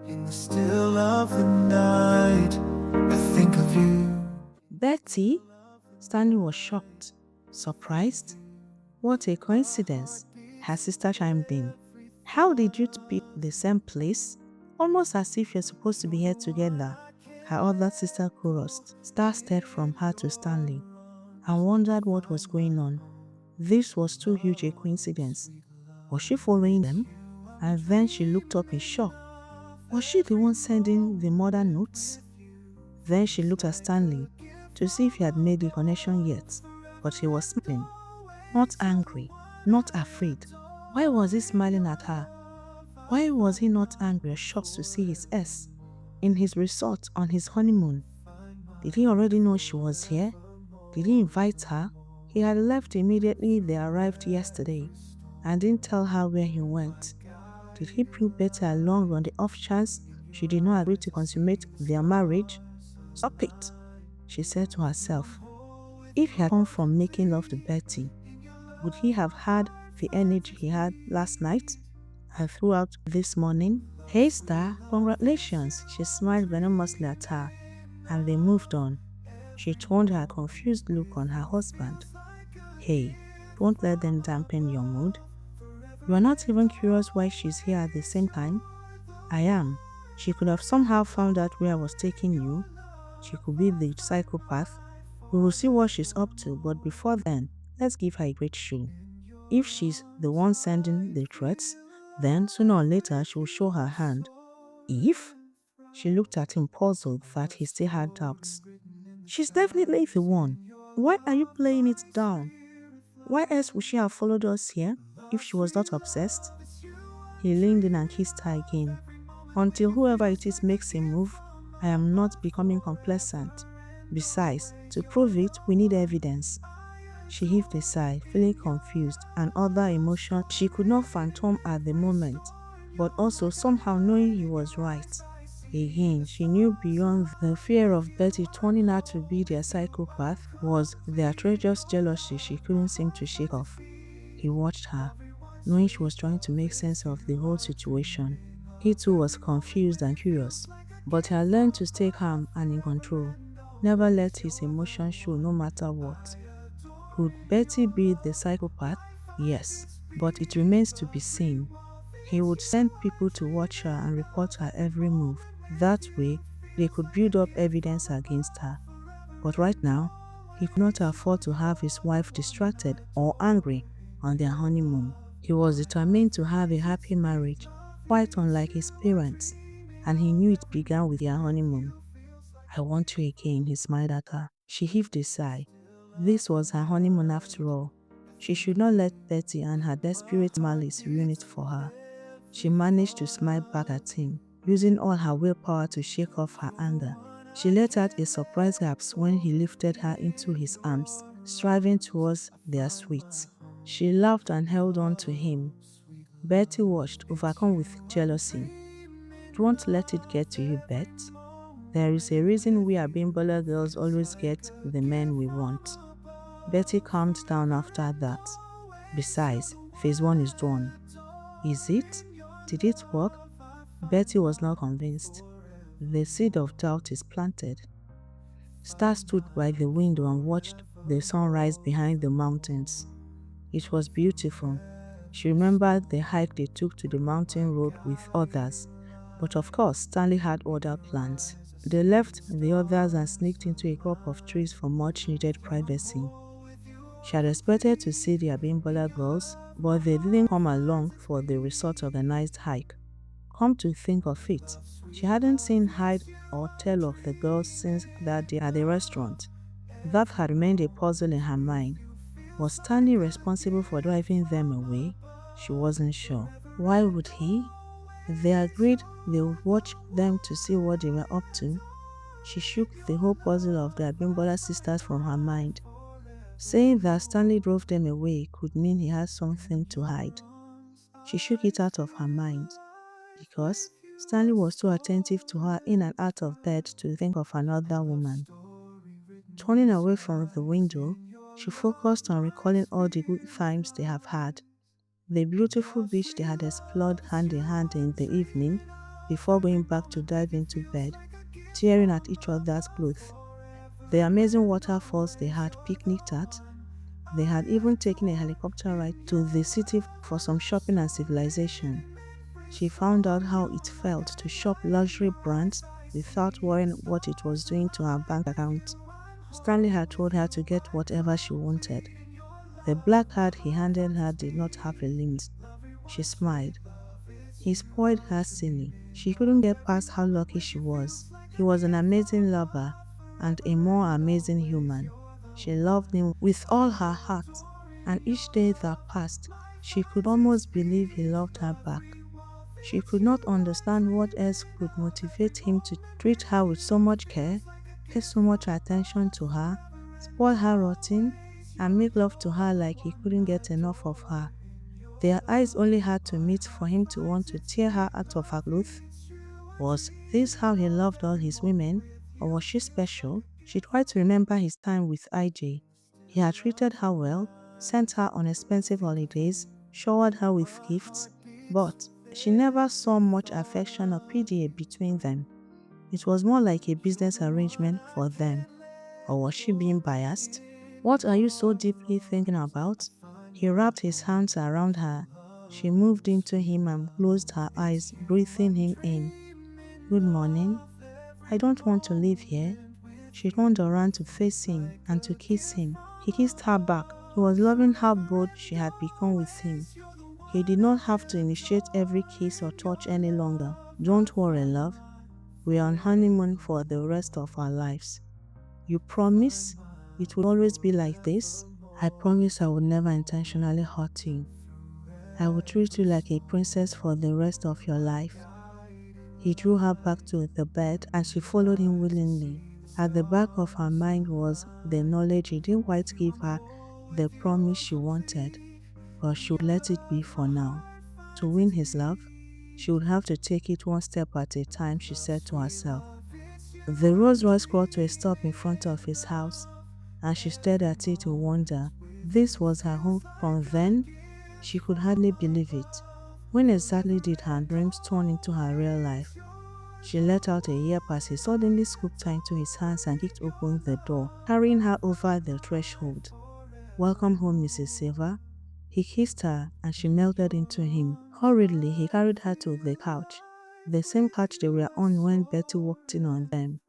In the still of the night, I think of you. Betty? Stanley was shocked, surprised. What a coincidence, her sister chimed in. How did you pick the same place? Almost as if you're supposed to be here together, her other sister chorused. Star stared from her to Stanley and wondered what was going on. This was too huge a coincidence. Was she following them? And then she looked up in shock. Was she the one sending the murder notes? Then she looked at Stanley to see if he had made the connection yet, but he was smiling. Not angry, not afraid. Why was he smiling at her? Why was he not angry or shocked to see his ex in his resort on his honeymoon? Did he already know she was here? Did he invite her? He had left immediately they arrived yesterday and didn't tell her where he went. Did he bring Betty along on the off chance she did not agree to consummate their marriage? Stop it, she said to herself. If he had come from making love to Betty, would he have had the energy he had last night and throughout this morning? Hey Star, congratulations, she smiled venomously at her, and they moved on. She turned her confused look on her husband. Hey, don't let them dampen your mood. You are not even curious why she's here at the same time? I am. She could have somehow found out where I was taking you. She could be the psychopath. We will see what she's up to, but before then, let's give her a great show. If she's the one sending the threats, then sooner or later she will show her hand. If? She looked at him puzzled that he still had doubts. She's definitely the one. Why are you playing it down? Why else would she have followed us here if she was not obsessed? He leaned in and kissed her again. Until whoever it is makes a move, I am not becoming complacent. Besides, to prove it, we need evidence. She heaved a sigh, feeling confused and other emotions she could not fathom at the moment, but also somehow knowing he was right. Again, she knew beyond the fear of Betty turning out to be their psychopath was the outrageous jealousy she couldn't seem to shake off. He watched her, knowing she was trying to make sense of the whole situation. He too was confused and curious, but he had learned to stay calm and in control, never let his emotions show no matter what. Could Betty be the psychopath? Yes, but it remains to be seen. He would send people to watch her and report her every move. That way, they could build up evidence against her. But right now, he could not afford to have his wife distracted or angry on their honeymoon. He was determined to have a happy marriage, quite unlike his parents, and he knew it began with their honeymoon. I want you again, he smiled at her. She heaved a sigh. This was her honeymoon after all. She should not let Betty and her desperate malice ruin it for her. She managed to smile back at him, using all her willpower to shake off her anger. She let out a surprised gasp when he lifted her into his arms, striving towards their suite. She laughed and held on to him. Betty watched, overcome with jealousy. Don't let it get to you, Bet. There is a reason we Abimbola girls always get the men we want. Betty calmed down after that. Besides, phase 1 is done. Is it? Did it work? Betty was not convinced. The seed of doubt is planted. Star stood by the window and watched the sun rise behind the mountains. It was beautiful. She remembered the hike they took to the mountain road with others, but of course Stanley had other plans. They left the others and sneaked into a crop of trees for much-needed privacy. She had expected to see the Abimbola girls, but they didn't come along for the resort-organized hike. Come to think of it, she hadn't seen hide or tell of the girls since that day at the restaurant. That had remained a puzzle in her mind. Was Stanley responsible for driving them away? She wasn't sure. Why would he? They agreed they would watch them to see what they were up to. She shook the whole puzzle of the Abimbola sisters from her mind. Saying that Stanley drove them away could mean he had something to hide. She shook it out of her mind, because Stanley was too attentive to her in and out of bed to think of another woman. Turning away from the window, she focused on recalling all the good times they have had. The beautiful beach they had explored hand in hand in the evening, before going back to dive into bed, tearing at each other's clothes. The amazing waterfalls they had picnicked at. They had even taken a helicopter ride to the city for some shopping and civilization. She found out how it felt to shop luxury brands without worrying what it was doing to her bank account. Stanley had told her to get whatever she wanted. The black card he handed her did not have a limit. She smiled. He spoiled her silly. She couldn't get past how lucky she was. He was an amazing lover and a more amazing human. She loved him with all her heart, and each day that passed, she could almost believe he loved her back. She could not understand what else could motivate him to treat her with so much care, pay so much attention to her, spoil her rotten, and make love to her like he couldn't get enough of her. Their eyes only had to meet for him to want to tear her out of her clothes. Was this how he loved all his women, or was she special? She tried to remember his time with IJ. He had treated her well, sent her on expensive holidays, showered her with gifts, but she never saw much affection or PDA between them. It was more like a business arrangement for them. Or was she being biased? What are you so deeply thinking about? He wrapped his hands around her. She moved into him and closed her eyes, breathing him in. Good morning. I don't want to live here. She turned around to face him and to kiss him. He kissed her back. He was loving how bold she had become with him. He did not have to initiate every kiss or touch any longer. Don't worry, love. We are on honeymoon for the rest of our lives. You promise it will always be like this? I promise I will never intentionally hurt you. I will treat you like a princess for the rest of your life. He drew her back to the bed and she followed him willingly. At the back of her mind was the knowledge he didn't quite give her the promise she wanted, but she would let it be for now. To win his love, she would have to take it one step at a time, she said to herself. The Rolls Royce crawled to a stop in front of his house, and she stared at it in wonder. This was her home from then? She could hardly believe it. When exactly did her dreams turn into her real life? She let out a yelp as he suddenly scooped her into his hands and kicked open the door, carrying her over the threshold. Welcome home, Mrs. Silver. He kissed her and she melted into him. Hurriedly, he carried her to the couch, the same couch they were on when Betty walked in on them.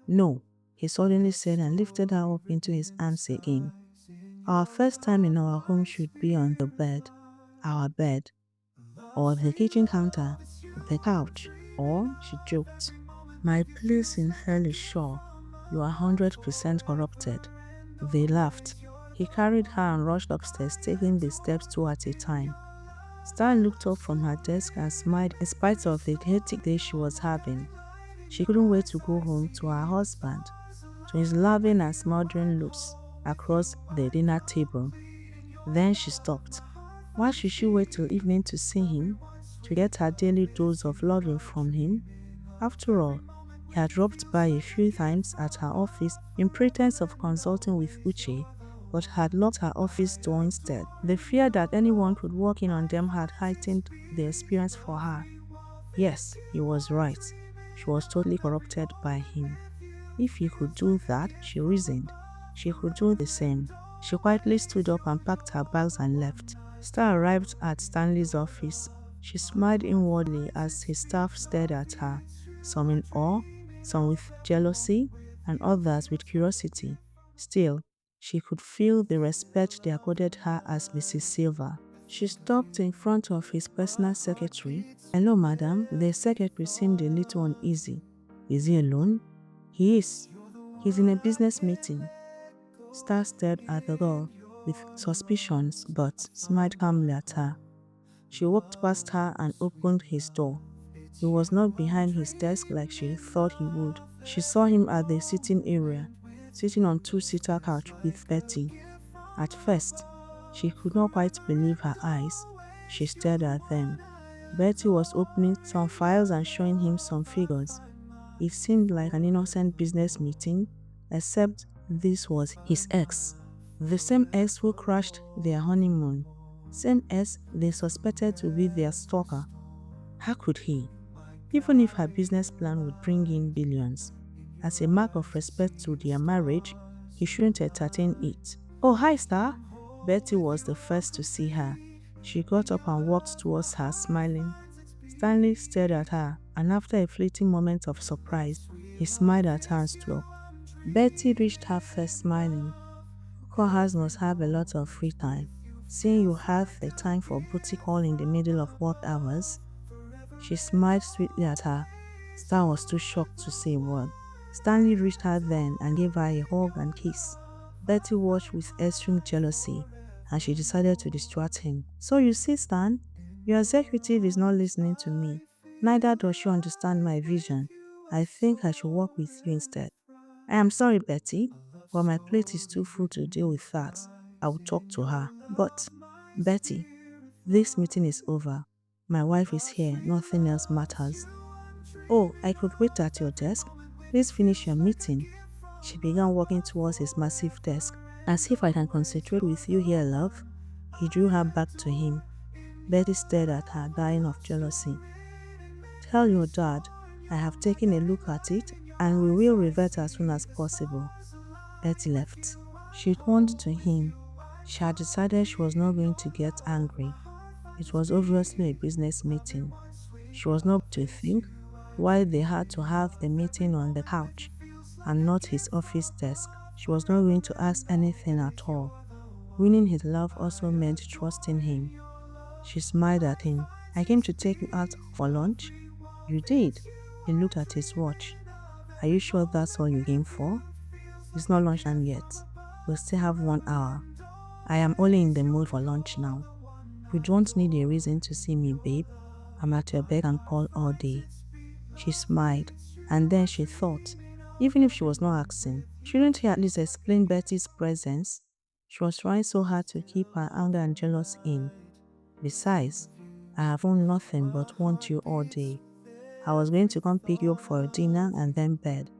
No, he suddenly said and lifted her up into his arms again. Our first time in our home should be on the bed, our bed, or the kitchen counter, the couch, or, she joked, my place in hell is sure. You are 100% corrupted. They laughed. He carried her and rushed upstairs, taking the steps two at a time. Star looked up from her desk and smiled in spite of the hectic day she was having. She couldn't wait to go home to her husband, to his loving and smothering looks across the dinner table. Then she stopped. Why should she wait till evening to see him, to get her daily dose of loving from him? After all, he had dropped by a few times at her office in pretense of consulting with Uche, but had locked her office door instead. The fear that anyone could walk in on them had heightened the experience for her. Yes, he was right. She was totally corrupted by him. If he could do that, she reasoned, she could do the same. She quietly stood up and packed her bags and left. Star arrived at Stanley's office. She smiled inwardly as his staff stared at her, some in awe, some with jealousy, and others with curiosity. Still, she could feel the respect they accorded her as Mrs. Silver. She stopped in front of his personal secretary. Hello, madam. The secretary seemed a little uneasy. Is he alone? He is. He's in a business meeting. Star stared at the girl with suspicions but smiled calmly at her. She walked past her and opened his door. He was not behind his desk like she thought he would. She saw him at the sitting area, sitting on two-seater couch with Betty. At first, she could not quite believe her eyes. She stared at them. Betty was opening some files and showing him some figures. It seemed like an innocent business meeting, except this was his ex. The same ex who crashed their honeymoon. Same ex they suspected to be their stalker. How could he? even if her business plan would bring in billions. As a mark of respect to their marriage, he shouldn't entertain it. "Oh, hi, Star." Betty was the first to see her. She got up and walked towards her, smiling. Stanley stared at her, and after a fleeting moment of surprise, he smiled at her and stood up. Betty reached her first, smiling. Cohas must have a lot of free time. Seeing you have the time for booty call in the middle of work hours. She smiled sweetly at her. Star was too shocked to say a word. Stanley reached her then and gave her a hug and kiss. Betty watched with extreme jealousy, and she decided to distract him. "So you see, Stan, your executive is not listening to me. Neither does she understand my vision. I think I should work with you instead." "I am sorry, Betty, but my plate is too full to deal with that. I will talk to her." "But, Betty, this meeting is over. My wife is here. Nothing else matters." "Oh, I could wait at your desk. Please finish your meeting." She began walking towards his massive desk. "As if I can concentrate with you here, love." He drew her back to him. Betty stared at her, dying of jealousy. "Tell your dad I have taken a look at it and we will revert as soon as possible." Betty left. She turned to him. She had decided she was not going to get angry. It was obviously a business meeting. She was not to think why they had to have the meeting on the couch and not his office desk. She was not going to ask anything at all. Winning his love also meant trusting him. She smiled at him. "I came to take you out for lunch." "You did?" He looked at his watch. "Are you sure that's all you came for?" "It's not lunchtime yet. We'll still have 1 hour. I am only in the mood for lunch now. You don't need a reason to see me, babe. I'm at your beck and call all day." She smiled, and then she thought, even if she was not asking, shouldn't he at least explain Betty's presence? She was trying so hard to keep her anger and jealousy in. "Besides, I have done nothing but want you all day. I was going to come pick you up for dinner and then bed."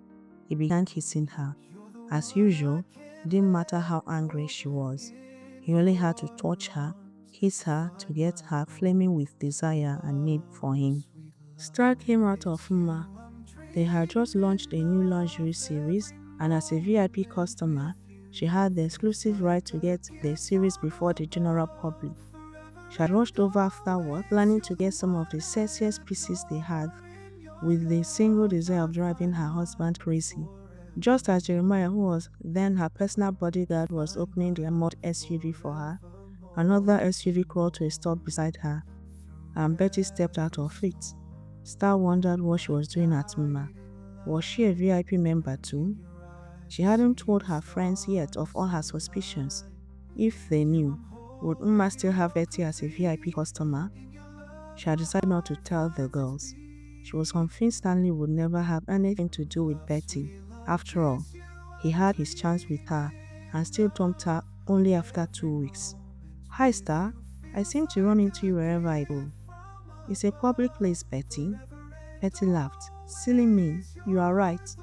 He began kissing her. As usual, it didn't matter how angry she was. He only had to touch her, kiss her to get her flaming with desire and need for him. Star came out of Mma. They had just launched a new luxury series, and as a VIP customer, she had the exclusive right to get the series before the general public. She had rushed over afterward, planning to get some of the sexiest pieces they had, with the single desire of driving her husband crazy. Just as Jeremiah, who was then her personal bodyguard, was opening the armored SUV for her, another SUV crawled to a stop beside her, and Betty stepped out of it. Star wondered what she was doing at Mma. Was she a VIP member too? She hadn't told her friends yet of all her suspicions. If they knew, would Mma still have Betty as a VIP customer? She had decided not to tell the girls. She was convinced Stanley would never have anything to do with Betty. After all, he had his chance with her and still dumped her only after 2 weeks. "Hi, Star. I seem to run into you wherever I go." "It's a public place, Betty." Betty laughed. "Silly me, you are right.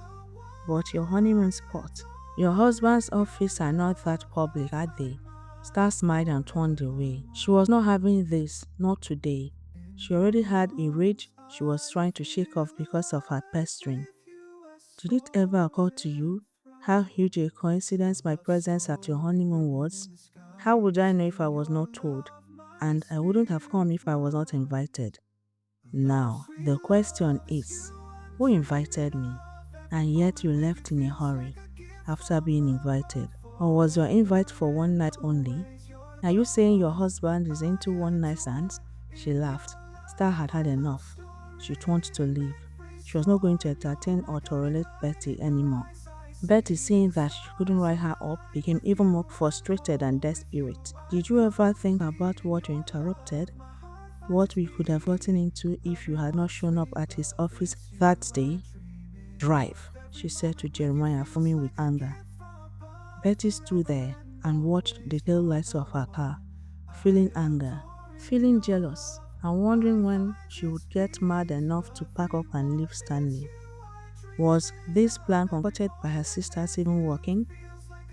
But your honeymoon spot. Your husband's office are not that public, are they?" Star smiled and turned away. She was not having this, not today. She already had a rage she was trying to shake off because of her pestering. "Did it ever occur to you how huge a coincidence my presence at your honeymoon was? How would I know if I was not told? And I wouldn't have come if I was not invited. Now, the question is, who invited me? And yet you left in a hurry after being invited. Or was your invite for one night only? Are you saying your husband is into one night stands?" She laughed. Star had had enough. She turned to leave. She was not going to entertain or tolerate Betty anymore. Betty, seeing that she couldn't rile her up, became even more frustrated and desperate. "Did you ever think about what you interrupted? What we could have gotten into if you had not shown up at his office that day?" "Drive," she said to Jeremiah, foaming with anger. Betty stood there and watched the tail lights of her car, feeling anger, feeling jealous, and wondering when she would get mad enough to pack up and leave Stanley. Was this plan, comforted by her sisters, even working?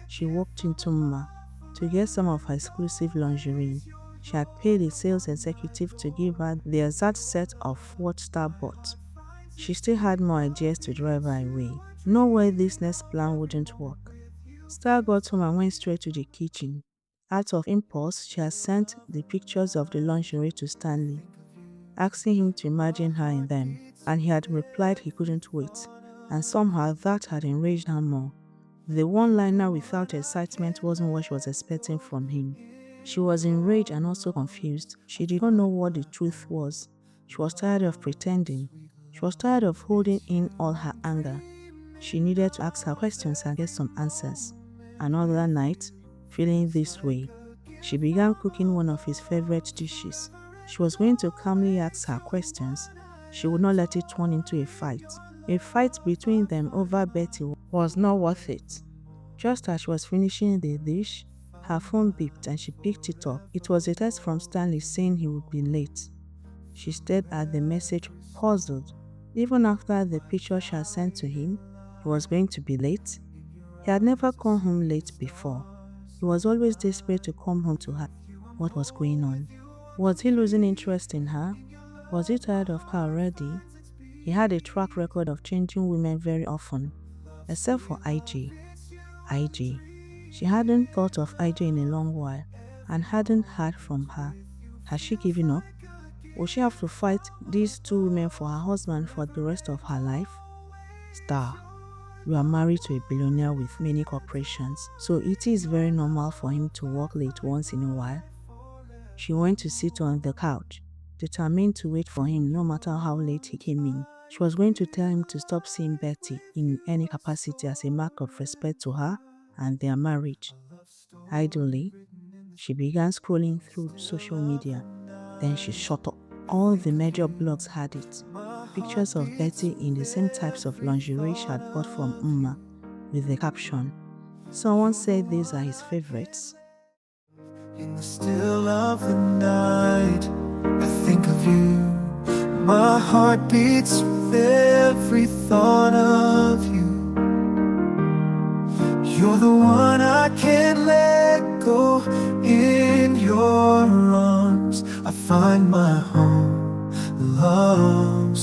She walked into Mma to get some of her exclusive lingerie. She had paid a sales executive to give her the exact set of what Star bought. She still had more ideas to drive her away. No way this next plan wouldn't work. Star got home and went straight to the kitchen. Out of impulse, she had sent the pictures of the lingerie to Stanley, asking him to imagine her in them, and he had replied he couldn't wait, and somehow that had enraged her more. The one-liner without excitement wasn't what she was expecting from him. She was enraged and also confused. She did not know what the truth was. She was tired of pretending. She was tired of holding in all her anger. She needed to ask her questions and get some answers. Another night, feeling this way, she began cooking one of his favorite dishes. She was going to calmly ask her questions. She would not let it turn into a fight. A fight between them over Betty was not worth it. Just as she was finishing the dish, her phone beeped and she picked it up. It was a text from Stanley saying he would be late. She stared at the message, puzzled. Even after the picture she had sent to him, he was going to be late. He had never come home late before. He was always desperate to come home to her. What was going on? Was he losing interest in her? Was he tired of her already? He had a track record of changing women very often, except for IJ. IJ. She hadn't thought of IJ in a long while and hadn't heard from her. Had she given up? Would she have to fight these two women for her husband for the rest of her life? Star, you are married to a billionaire with many corporations, so it is very normal for him to work late once in a while. She went to sit on the couch, determined to wait for him no matter how late he came in. She was going to tell him to stop seeing Betty in any capacity as a mark of respect to her and their marriage. Idly, she began scrolling through social media. Then she shut up. All the major blogs had it. Pictures of Betty in the same types of lingerie she had bought from Umma, with the caption, "Someone said these are his favorites." In the still of the night, I think of you. My heart beats with every thought of you. You're the one I can't let go. In your arms I find my home. Love